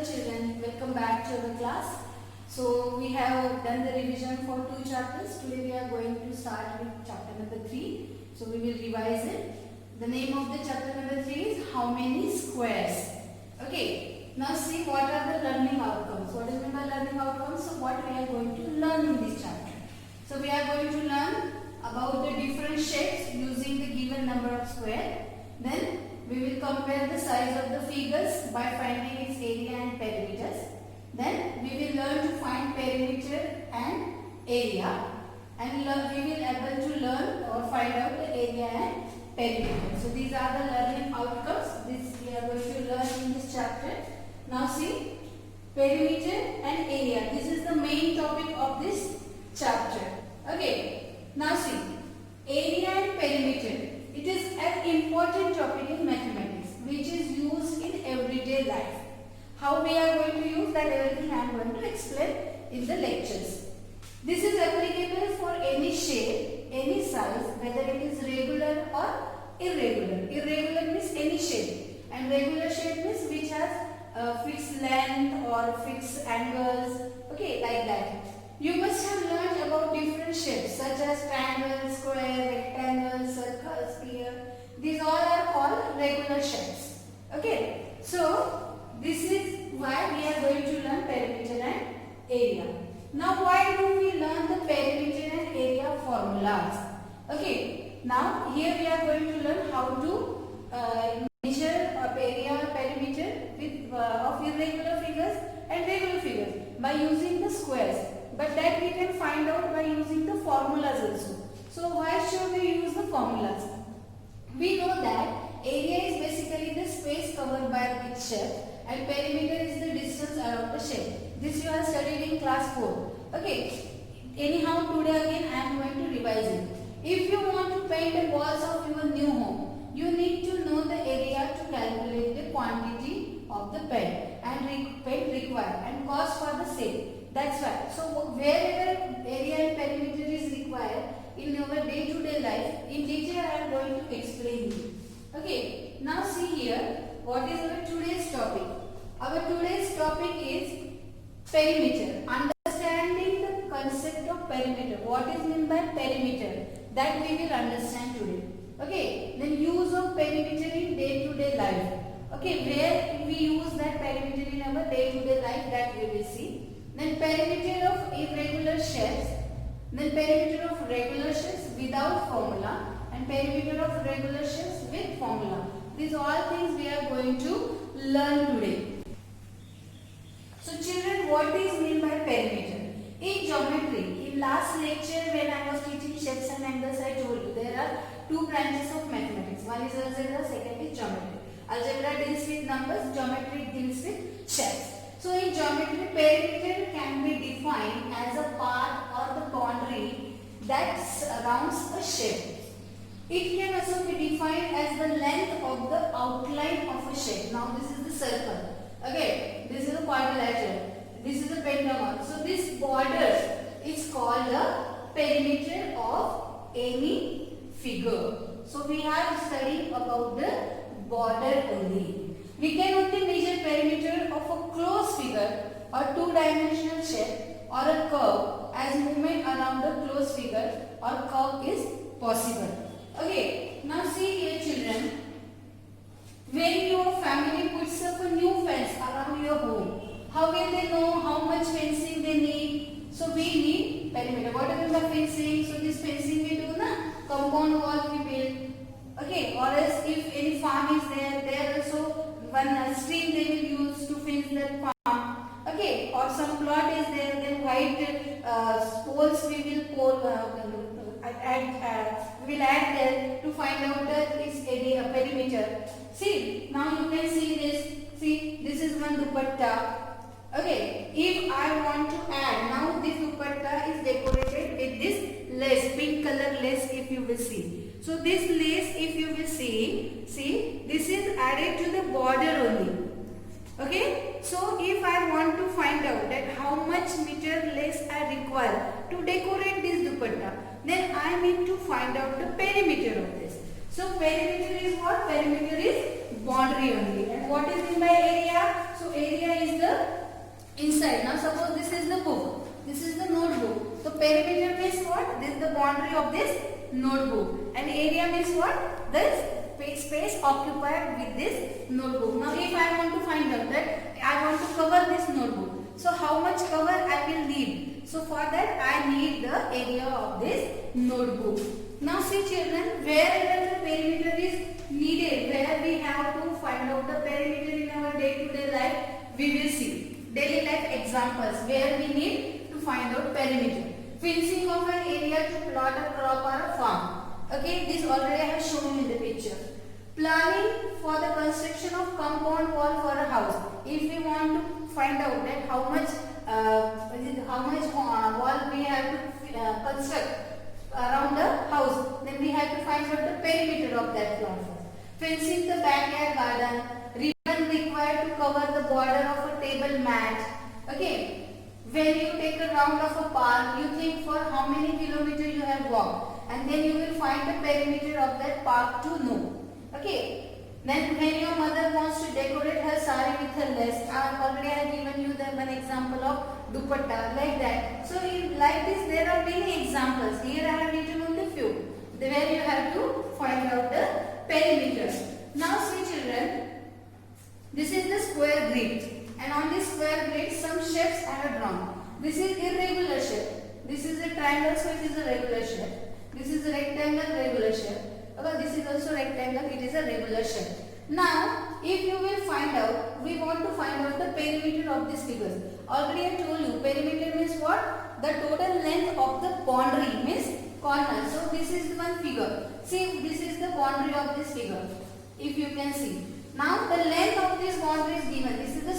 children, welcome back to our class. So we have done the revision for 2 chapters. Today we are going to start with chapter number 3. So we will revise it. The name of the chapter number 3 is How Many Squares. Okay. Now see what are the learning outcomes. What is meant by learning outcomes? So what we are going to learn in this chapter. So we are going to learn about the different shapes using the given number of square. Then we will compare the size of the figures by finding its area and perimeters. Then we will learn to find perimeter and area, and we will able to learn or find out the area and perimeter. So these are the learning outcomes. This we are going to learn in this chapter. Now see, perimeter and area. This is the main topic of this chapter. Okay. Now see, area and perimeter. It is an important topic in mathematics which is used in everyday life. How we are going to use that, everything I am going to explain in the lectures. This is applicable for any shape, any size, whether it is regular or irregular. Irregular means any shape, and regular shape means which has fixed length or fixed angles. Okay, like that. You must have learned about different shapes such as triangle, square, rectangle, circle, sphere. These all are called regular shapes. Okay. So this is why we are going to learn perimeter and area. Now why do we learn the perimeter and area formulas? Okay. Now here we are going to learn how to measure area or perimeter with of irregular figures and regular figures by using the squares. But that we can find out by using the formulas also. So why should we use the formulas? We know that area is basically the space covered by its shape, and perimeter is the distance around the shape. This you are studied in class 4. Okay. Anyhow, today again I am going to revise it. If you want to paint the walls of your new home, you need to know the area to calculate the quantity of the paint and paint required and cost for the same. That's why. So wherever area and perimeter is required in our day-to-day life, in detail I am going to explain you. Okay. Now see here, what is our today's topic? Our today's topic is perimeter. Understanding the concept of perimeter. What is meant by perimeter? That we will understand today. Okay. Then use of perimeter in day-to-day life. Okay. Where we use that perimeter in our day-to-day life, that we will see. Then perimeter of irregular shapes, then perimeter of regular shapes without formula, and perimeter of regular shapes with formula. These all things we are going to learn today. So children, what is meant by perimeter? In geometry, in last lecture when I was teaching shapes and angles, I told you there are two branches of mathematics. One is algebra, second is geometry. Algebra deals with numbers, geometry deals with shapes. So in geometry, perimeter can be defined as a part or the boundary that surrounds a shape. It can also be defined as the length of the outline of a shape. Now this is the circle. Okay, this is a quadrilateral. This is a pentagon. So this border is called the perimeter of any figure. So we are studying about the border only. We can only measure perimeter of a closed figure or two-dimensional shape or a curve as movement around the closed figure or curve is possible. Okay, now see here children, when your family puts up a new fence around your home, how will they know how much fencing they need? So we need perimeter. What is the fencing? So this fencing we do na, compound wall we build. Okay, or else if any farm is there, there also one stream they will use to fence that farm. Okay, or some plot is there, then white poles we will add there to find out that its area perimeter. See, now you can see this. See, this is one dupatta. Okay, if I want to add, now this dupatta is decorated with this lace, pink color lace if you will see. So this lace if you will see, this is added to the border only. Okay, so if I want to find out that how much meter lace I require to decorate this dupatta, then I need to find out the perimeter of this. So perimeter is what? Perimeter is boundary only. And what is meant by area? So area is the inside. Now suppose this is the book, this is the notebook. So perimeter means what? This is the boundary of this notebook, and area means what? This space occupied with this notebook. Now if I want to find out that I want to cover this notebook, so how much cover I will need? So for that I need the area of this notebook. Now see children, wherever the perimeter is needed, where we have to find out the perimeter in our day-to-day life, we will see daily life examples where we need to find out perimeter. Fencing of an area to plot a crop or a farm. Okay, this already I have shown in the picture. Planning for the construction of compound wall for a house. If we want to find out that how much wall we have to construct around the house, then we have to find out the perimeter of that plot. Fencing the backyard garden. Ribbon required to cover the border of a table mat. Okay. When you take a round of a park, you think for how many kilometers you have walked, and then you will find the perimeter of that park to know. Okay. Then when your mother wants to decorate her sari with her lace, already I have given you one example of dupatta, like that. So like this there are many examples. Here I have written only few, where you have to find out the perimeter. Now see children, this is the square grid. And on this square grid, some shapes I have drawn. This is irregular shape. This is a triangle, so it is a regular shape. This is a rectangle, regular shape. Okay, this is also rectangle, it is a regular shape. Now, if you will find out, we want to find out the perimeter of these figures. Already I told you, perimeter means what? The total length of the boundary means corner. So this is one figure. See, this is the boundary of this figure. If you can see. Now the length of this boundary is given. This is the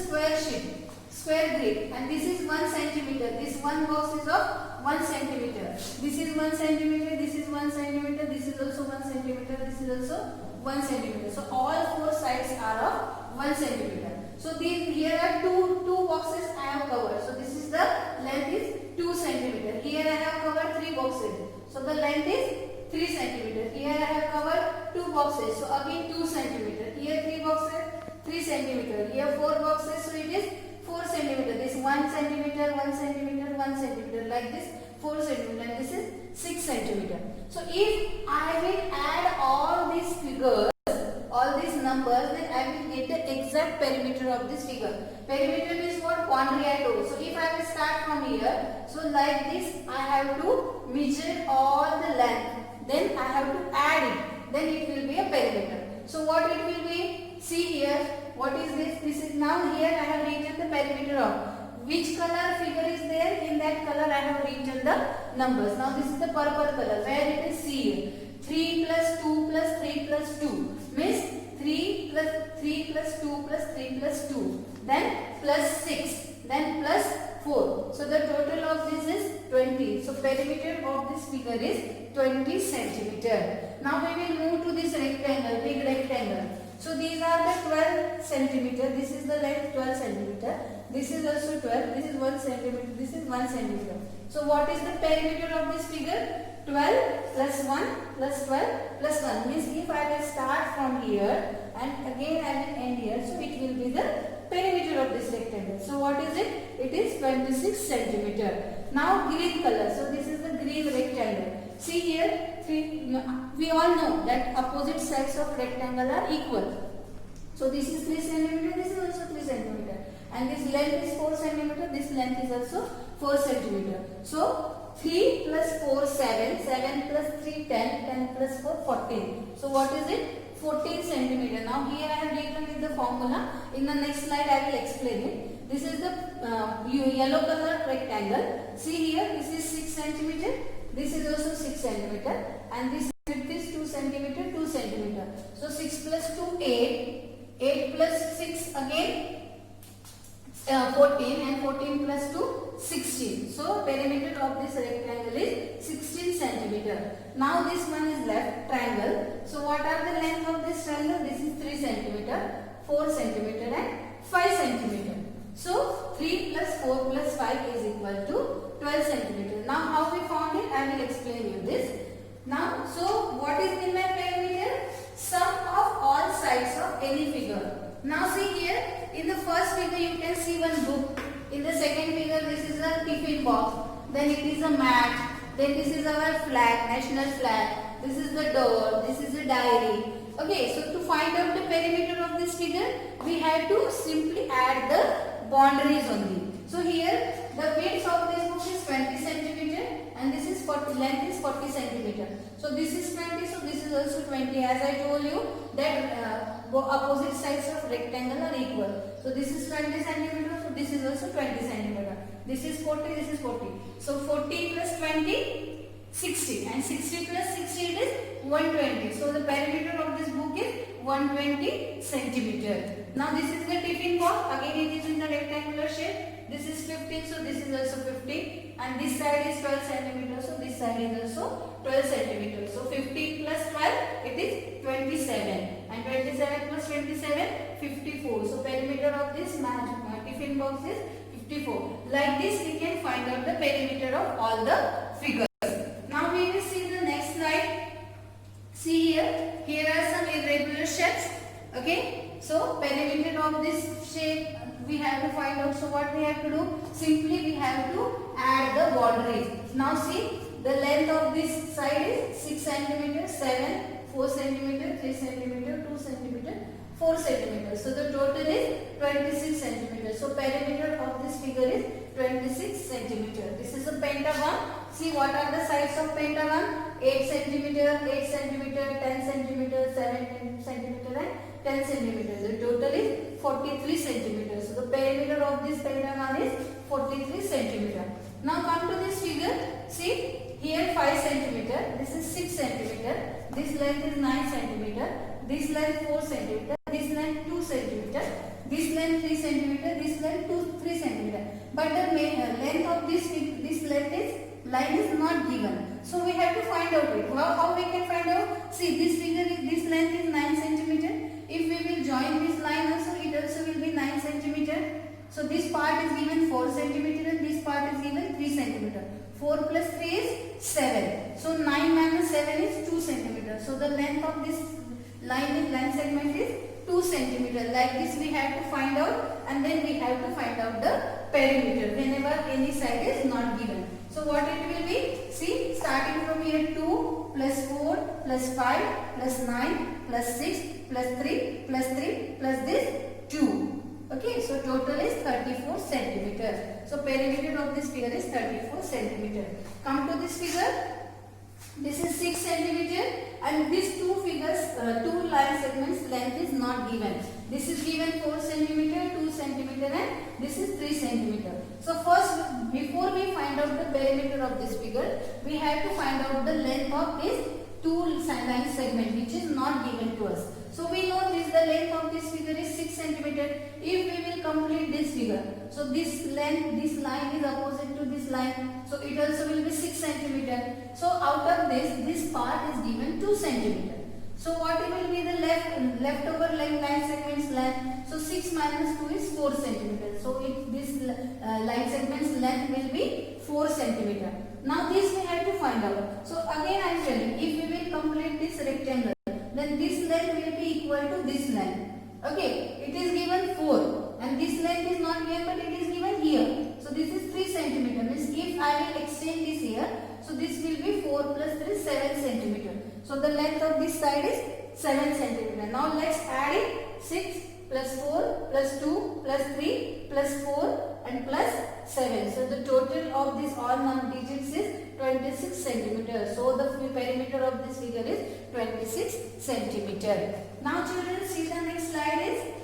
square grid, and this is 1 centimeter. This one box is of 1 centimeter. This is 1 centimeter. This is 1 centimeter. This is also 1 centimeter. This is also 1 centimeter. So all four sides are of 1 centimeter. So these here are two boxes I have covered. So this is the length is 2 centimeter. Here I have covered 3 boxes. So the length is 3 centimeter. Here I have covered 2 boxes. So again 2 centimeter. Here 3 boxes, 3 centimeter. Here 4 boxes. So it is 4 centimeter. This 1 centimeter, 1 centimeter, 1 centimeter. Like this 4 centimeter. And this is 6 centimeter. So if I will add all these figures, all these numbers, then I will get the exact perimeter of this figure. Perimeter means what? Boundary I told. So if I will start from here, so like this I have to measure all the length. Then I have to add it. Then it will be a perimeter. So what it will be? See here. What is this? This is now here I have written the perimeter of. Which color figure is there? In that color I have written the numbers. Now this is the purple color where it is C here. 3 plus 2 plus 3 plus 2 means 3 plus 3 plus 2 plus 3 plus 2. Then plus 6. Then plus 4. So the total of this is 20. So perimeter of this figure is 20 centimeter. Now we will move to this rectangle, big rectangle. So these are the 12 centimeter. This is the length 12 centimeter. This is also 12. This is 1 centimeter. This is 1 centimeter. So what is the perimeter of this figure? 12 plus 1 plus 12 plus 1 means if I will start from here and again I will end here, so it will be the perimeter of this rectangle. So what is it? It is 26 centimeter. Now green color. So this is the green rectangle. See here, we all know that opposite sides of rectangle are equal. So this is 3 centimeter. This is also 3 centimeter. And this length is 4 centimeter. This length is also 4 centimeter. So 3 plus 4, 7. 7 plus 3, 10. 10 plus 4, 14. So what is it? 14 centimeter. Now here I have written with the formula. In the next slide I will explain it. This is the yellow color rectangle. See here, this is 6 centimeter. This is also 6 centimeter. And this width is 2 centimeter, 2 centimeter. So 6 plus 2, 8. 8 plus 6 again 14, and 14 plus 2, 16. So perimeter of this rectangle is 16 centimeter. Now this one is left, triangle. So what are the length of this triangle? This is 3 centimeter, 4 centimeter and 5 centimeter. So 3 plus 4 plus 5 is equal to 12 centimeter. Now how we found it? I will explain you this. Now, so what is in my perimeter? Sum of all sides of any figure. Now see here, in the first figure you can see one book. In the box, then it is a mat, then this is our flag, national flag, this is the door, this is a diary. Okay, so to find out the perimeter of this figure, we have to simply add the boundaries only. So here the width of this book is 20 centimeter and this is 40, length is 40 centimeter. So this is 20, so this is also 20. As I told you that opposite sides of rectangle are equal. So this is 20 centimeter, so this is also 20 centimeter. This is 40, this is 40. So 40 plus 20, 60, and 60 plus 60 it is 120. So the perimeter of this book is 120 centimeter. Now this is the tiffin box. Again it is in the rectangular shape. This is 15, so this is also 15, and this side is 12 centimeters, so this side is also 12 centimeters. So 15 plus 12, it is 27, and 27 plus 27, 54. So perimeter of this tiffin box is 54. Like this, we can find out the perimeter of all the figures. Now we will see the next slide. See here, here are some irregular shapes. Okay, so perimeter of this shape we have to find out. So what we have to do? Simply we have to add the boundaries. Now see, the length of this side is 6 centimeter, 7, 4 centimeter, 3 centimeter, 2 centimeter, 4 centimeter. So the total is 26 centimeter. So perimeter of this figure is 26 centimeter. This is a pentagon. See what are the sides of pentagon? 8 centimeter, 8 centimeter, 10 centimeter, 7 centimeter and 10 centimeters. The total is 43 centimeters. So the perimeter of this pentagon is 43 centimeter. Now come to this figure. See here 5 centimeter. This is 6 centimeter. This length is 9 centimeter. This length 4 centimeter. This length 2 centimeter. This length 3 centimeter. This length 3 centimeter. But the length of this line is not given. So we have to find out it. How we can find out? See, this figure is, this length is 9 centimeter. If we will join this line also, it also will be 9 centimeter. So this part is given 4 centimeter and this part is given 3 centimeter. 4 plus 3 is 7. So 9 minus 7 is 2 centimeter. So the length of this line segment is 2 centimeter. Like this we have to find out, and then we have to find out the perimeter whenever any side is not given. So what it will be? See, starting from here 2 plus 4 plus 5 plus 9 plus 6 plus 3 plus 3 plus this 2. Okay, so total is 34 centimeter. So perimeter of this figure is 34 centimeter. Come to this figure. This is 6 centimeter, and these two figures, two line segments length is not given. This is given 4 centimeter, 2 centimeter, and this is 3 centimeter. So first, before we find out the perimeter of this figure, we have to find out the length of this two line segment which is not given to us. So we know this, the length of this figure is 6 centimeter. If we will complete this figure, so this length, this line is opposite to this line, so it also will be 6 centimeter. So out of this part is given 2 centimeter. So what will be the leftover line segment's length? So 6 minus 2 is 4 centimeter. So this line segment's length will be 4 centimeter. Now this we have to find out. So again I am telling, if we will complete this rectangle, then this length will be equal to this length. Okay, it is given 4 and this length is not given but it is given here. So this is 3 centimeter. Means if I will extend this here, so this will be 4 plus 3 7 centimeter. So the length of this side is 7 centimeter. Now let's add it. 6 plus 4 plus 2 plus 3 plus 4 and plus 7. So the total of this all digits is 26 centimeter. So the perimeter of this figure is 26 centimeter. Now children, see the next slide is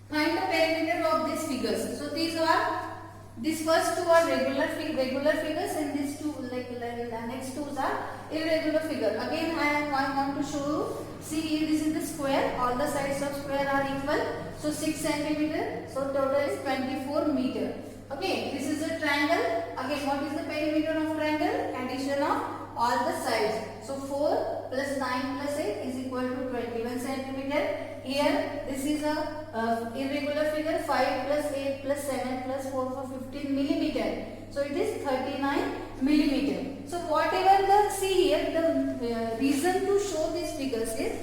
find the perimeter of these figures. So these first two are regular figures and these two the next two are irregular figure. Again I want to show you. See here, this is the square. All the sides of square are equal. So 6 centimeter. So total is 24 meter. Okay, this is a triangle. Again, what is the perimeter of triangle? Addition of all the sides. So 4 plus 9 plus 8 is equal to 21 centimeter. Here, this is a irregular figure. 5 plus 8 plus 7 plus 4 for 15 millimeter. So it is 39 millimeter. So whatever see here, the reason to show these figures is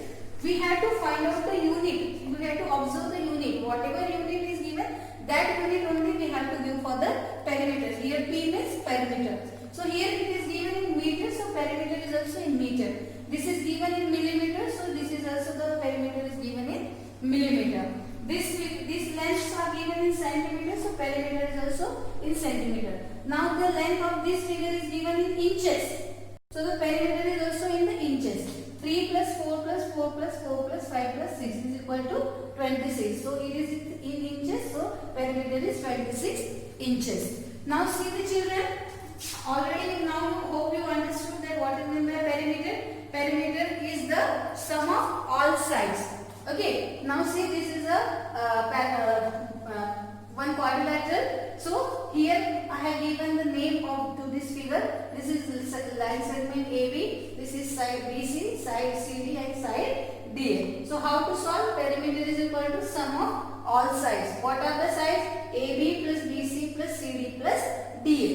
we have to find out the unit. We have to observe the unit. Whatever unit is given, that unit only we have to give for the perimeter. Here 2 centimeter, so perimeter is also in centimeter. Now the length of this figure is given in inches. So the perimeter is also in the inches. 3 plus 4 plus 4 plus 4 plus 5 plus 6 is equal to 26. So it is in inches. So perimeter is 26 inches. Now see the children. Already now you hope you understood that what is meant by perimeter. Perimeter is the sum of all sides. Okay. Now see this is a one quadrilateral. So here I have given the name of to this figure. This is line segment AB. This is side BC, side CD and side DA. So how to solve? Perimeter is equal to sum of all sides. What are the sides? AB plus BC plus CD plus DA.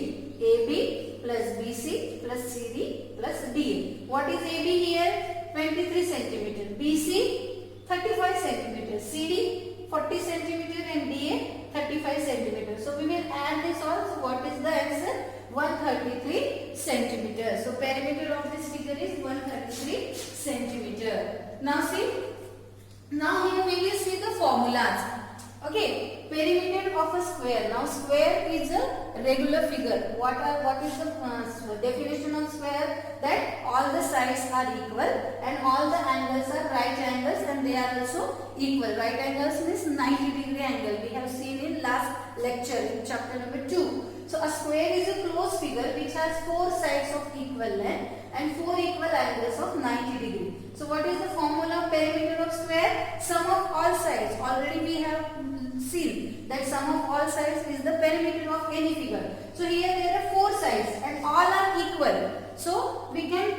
AB plus BC plus CD plus DA. What is AB here? 23 centimeter. BC 35 centimeter. CD 40 centimeter and DA 35 centimeter. So we will add this all. So what is the answer? 133 centimeter. So perimeter of this figure is 133 centimeter. Now see. Now here we will see the formulas. Okay, perimeter of a square. Now square is a regular figure. What is the definition of square? That all the sides are equal and all the angles are right angles and they are also equal. Right angles means 90-degree angle. We have seen in last lecture in chapter number 2. So a square is a closed figure which has 4 sides of equal length and 4 equal angles of 90 degree. So what is the formula of perimeter of square? Sum of all sides. Already we have seen that sum of all sides is the perimeter of any figure. So here there are 4 sides and all are equal. So we can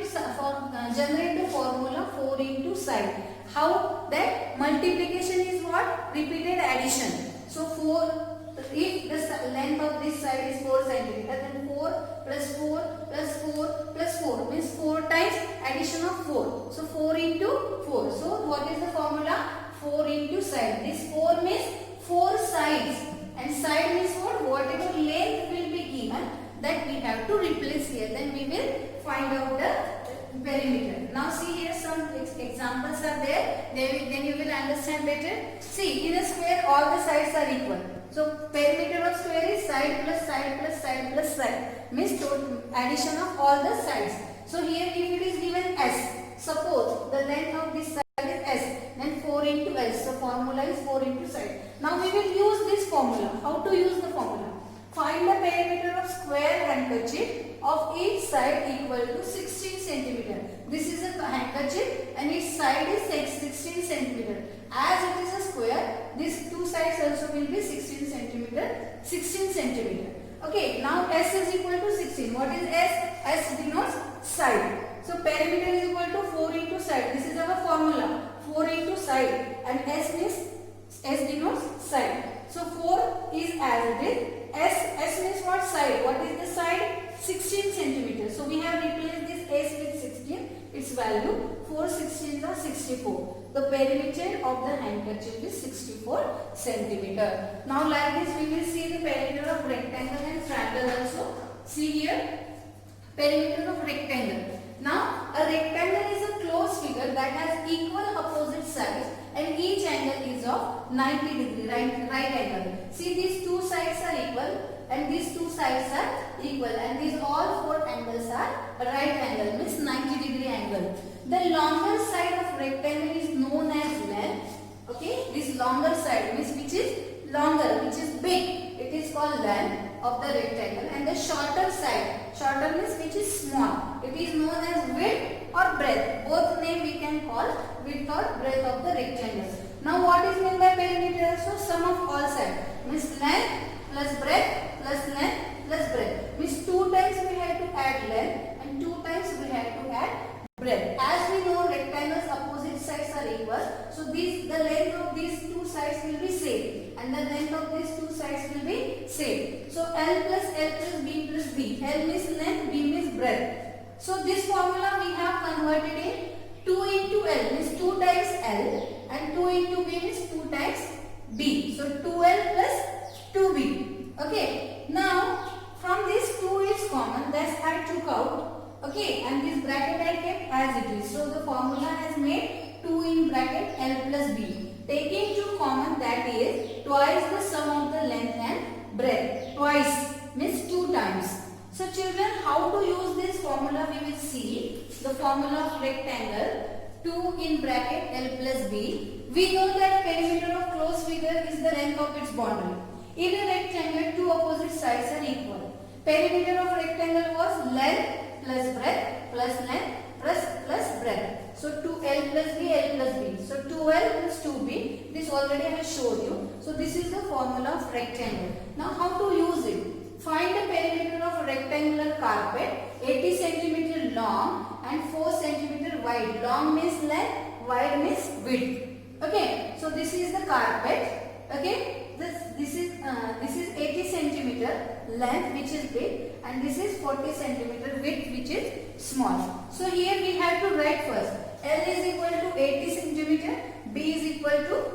generate the formula 4 into side. How? That multiplication is what? Repeated addition. So 4. If the length of this side is 4 centimeter, then 4 plus 4 plus 4 plus 4 means 4 times addition of 4. So 4 into 4. So what is the formula? 4 into side. This 4 means 4 sides and side means what? Whatever length will be given that we have to replace here. Then we will find out the perimeter. Now see here some examples are there. Then you will understand better. See, in a square all the sides are equal. So perimeter of square is side plus side plus side plus side means total addition of all the sides. So here if it is given S, suppose the length of this side is S, then 4 into S. So formula is 4 into side. Now we will use this formula. How to use the formula? Find the perimeter of square handkerchief of each side equal to 16 centimeter. This is a handkerchief and its side is 16 centimeter. As it is a square, these two sides also will be 16 centimeter. 16 centimeter. Okay, now S is equal to 16. What is S? S denotes side. So perimeter is equal to 4 into side. This is our formula. 4 into side and S denotes side. So 4 is as it is. S means what? Side. What is the side? 16 centimeters. So we have replaced this S with 16. Its value 4 16s are 64. The perimeter of the handkerchief is 64 centimeter. Now like this we will see the perimeter of rectangle and triangle also. See here perimeter of rectangle. Now a rectangle is a closed figure that has equal opposite sides and each angle is of 90 degree right angle. See these two sides are equal and these two sides are equal and these all 4 angles are right angle means 90 degree angle. The longer side of rectangle is known as length. Okay, this longer side means which is longer, which is big, it is called length of the rectangle, and the shorter side, shorter means which is small, it is known as width or breadth. Both name we can call width or breadth of the rectangle. Now what is meant by perimeter? So sum of all sides means length plus breadth plus length plus breadth means 2 times we have to add length and 2 times we have to add breadth. As we know rectangles opposite sides are equal, so the length of these 2 sides will be same and the length of these 2 sides will be same. So L plus B plus B. L means length, B means breadth. So this formula we have converted in 2 into L means 2 times L and 2 into B means 2 times B. So 2L plus 2B. Okay. Now from this 2 is common, thus I took out. Okay, and this bracket I kept as it is. So the formula has made 2 in bracket L plus B. Taking 2 common, that is twice the sum of the length children, how to use this formula we will see. The formula of rectangle 2 in bracket L plus B. We know that perimeter of closed figure is the length of its boundary. In a rectangle, two opposite sides are equal. Perimeter of rectangle was length plus breadth plus length plus breadth. So 2L plus B, L plus B. So 2L plus 2B. This already I have showed you. So this is the formula of rectangle. Now how to use it? Find the perimeter of rectangular carpet 80 cm long and 4 cm wide. Long means length, wide means width. Okay, so this is the carpet. Okay, this is 80 cm length, which is big, and this is 40 cm width, which is small. So here we have to write first. L is equal to 80 cm, B is equal to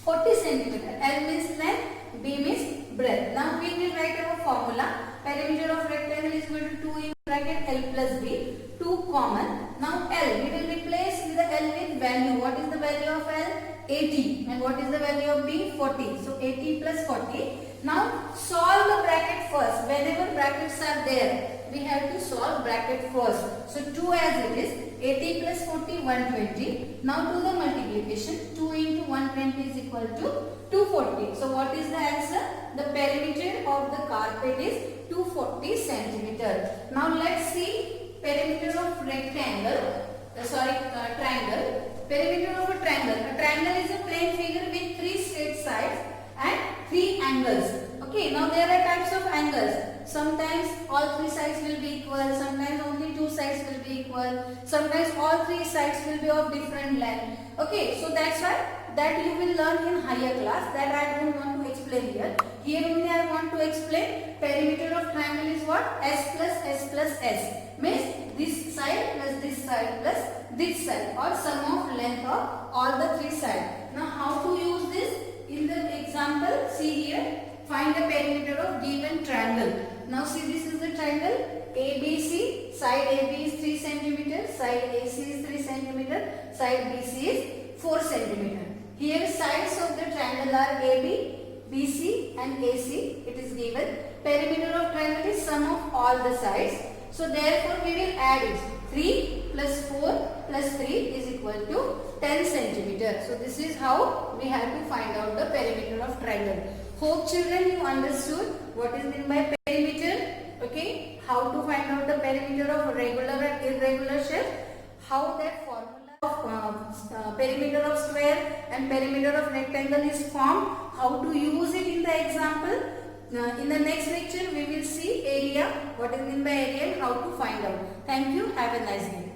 40 cm. L means length, B means breadth. Now we will write our formula. Perimeter of rectangle is equal to 2 in bracket L plus B. 2 common. Now L, we will replace the L with value. What is the value of L? 80. And what is the value of B? 40. So 80 plus 40. Now solve the bracket first. Whenever brackets are there, we have to solve bracket first. So 2 as it is. 80 plus 40, 120. Now do the multiplication. 2 into 120 is equal to 240. So what is the answer? The perimeter of the carpet is 240 centimeter. Now let's see perimeter of rectangle. Triangle. Perimeter of a triangle. A triangle is a plane figure with 3 straight sides and 3 angles. Okay, now there are types of angles. Sometimes all 3 sides will be equal, sometimes only 2 sides will be equal, sometimes all 3 sides will be of different length. Okay, so that's why that you will learn in higher class, that I don't want to explain here. Here only I want to explain perimeter of triangle is what? S plus S plus S. Means this side plus this side plus this side, or sum of length of all the 3 sides. Now how to use this? In the example, see here, find the perimeter of given triangle. Now see, this is the triangle ABC. Side AB is 3 cm, side AC is 3 cm, side BC is 4 cm. Here sides of the triangle are AB, BC and AC. It is given. Perimeter of triangle is sum of all the sides. So therefore we will add it. 3 plus 4 plus 3 is equal to 10 centimeter. So this is how we have to find out the perimeter of triangle. Hope children you understood what is meant by perimeter. Okay, how to find out the perimeter of regular and irregular shape. How that formula of perimeter of square and perimeter of rectangle is formed. How to use it in the example. In the next lecture we will see area, what is meant by area and how to find out. Thank you. Have a nice day.